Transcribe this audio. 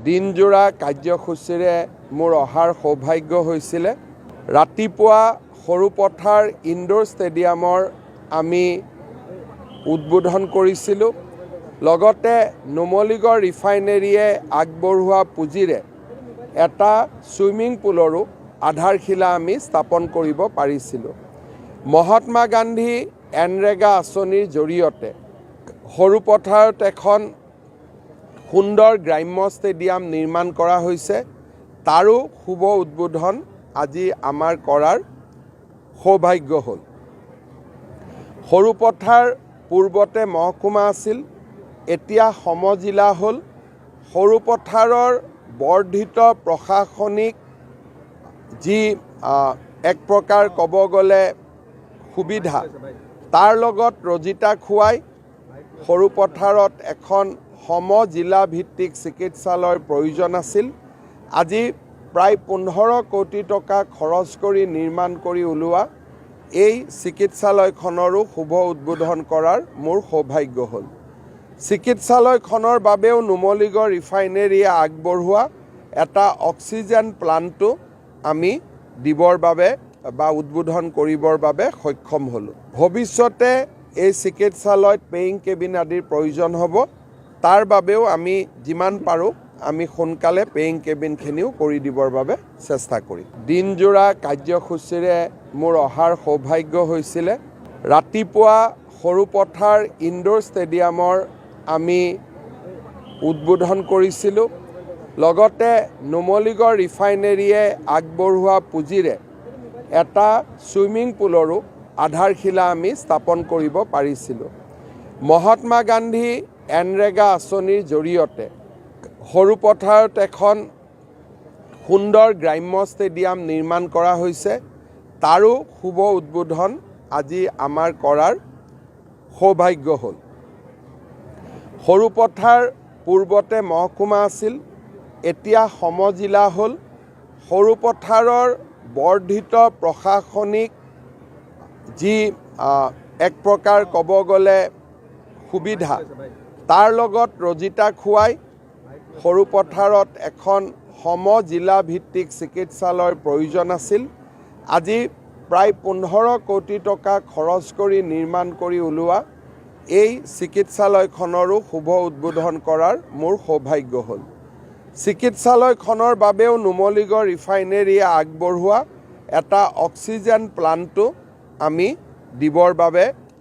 দিনজোৰা কাৰ্যসূচীৰে মোৰ অহাৰ সৌভাগ্য হৈছিলে। ৰাতিপুৱা সৰুপথাৰ ইনডোৰ ষ্টেডিয়ামৰ আমি উদ্বোধন কৰিছিলোঁ। লগতে নুমলীগড় ৰিফাইনেৰীয়ে আগবঢ়োৱা পুঁজিৰে এটা ছুইমিং পুলৰো আধাৰশিলা আমি স্থাপন কৰিব পাৰিছিলোঁ। মহাত্মা গান্ধী এনৰেগা আঁচনিৰ জৰিয়তে সৰুপথাৰত এখন সুন্দৰ গ্ৰাম্য ষ্টেডিয়াম নিৰ্মাণ কৰা হৈছে। তাৰো শুভ উদ্বোধন আজি আমাৰ কৰাৰ সৌভাগ্য হ'ল। সৰুপথাৰ পূৰ্বতে মহকুমা আছিল, এতিয়া সমজিলা হ'ল। সৰুপথাৰৰ বৰ্ধিত প্ৰশাসনিক যি এক প্ৰকাৰ ক'ব গ'লে সুবিধা, তাৰ লগত ৰজিতা খুৱাই সৰুপথাৰত এখন সমজিলা ভিত্তিক চিকিৎসালয়ৰ প্ৰয়োজন আছিল। আজি প্ৰায় 15 কোটি টকা খৰচ কৰি নিৰ্মাণ কৰি ওলোৱা এই চিকিৎসালয়খনৰো শুভ উদ্বোধন কৰাৰ মোৰ সৌভাগ্য হ'ল। চিকিৎসালয়খনৰ বাবেও নুমলীগড় ৰিফাইনেৰীয়ে আগবঢ়োৱা এটা অক্সিজেন প্লাণ্টো আমি দিবৰ বাবে বা উদ্বোধন কৰিবৰ বাবে সক্ষম হ'লোঁ। ভৱিষ্যতে এই চিকিৎসালয়ত পেইং কেবিন আদিৰ প্ৰয়োজন হ'ব। তাৰ বাবেও আমি যিমান পাৰোঁ আমি সোনকালে পেইং কেবিনখিনিও কৰি দিবৰ বাবে চেষ্টা কৰিম। দিনজোৰা কাৰ্যসূচীৰে মোৰ অহাৰ সৌভাগ্য হৈছিলে। ৰাতিপুৱা সৰুপথাৰ ইনডোৰ ষ্টেডিয়ামৰ আমি উদ্বোধন কৰিছিলোঁ। লগতে নুমলীগড় ৰিফাইনেৰীয়ে আগবঢ়োৱা পুঁজিৰে এটা ছুইমিং পুলৰো আধাৰশিলা আমি স্থাপন কৰিব পাৰিছিলোঁ। মহাত্মা গান্ধী এনৰেগা আঁচনিৰ জৰিয়তে সৰুপথাৰত এখন সুন্দৰ গ্ৰাম্য ষ্টেডিয়াম নিৰ্মাণ কৰা হৈছে। তাৰো শুভ উদ্বোধন আজি আমাৰ কৰাৰ সৌভাগ্য হ'ল। সৰুপথাৰ পূৰ্বতে মহকুমা আছিল, এতিয়া সমজিলা হ'ল। সৰুপথাৰৰ বৰ্ধিত প্ৰশাসনিক যি এক প্ৰকাৰ ক'ব গ'লে সুবিধা, তাৰ লগত ৰজিতা খুৱাই সৰুপথাৰত এখন সমজিলা ভিত্তিক চিকিৎসালয়ৰ প্ৰয়োজন আছিল। আজি প্ৰায় 15 কোটি টকা খৰচ কৰি নিৰ্মাণ কৰি ওলোৱা এই চিকিৎসালয়খনৰো শুভ উদ্বোধন কৰাৰ মোৰ সৌভাগ্য হ'ল। চিকিৎসালয়খনৰ বাবেও নুমলীগড় ৰিফাইনেৰীয়ে আগবঢ়োৱা এটা অক্সিজেন প্লাণ্টো আমি দিবৰ বাবে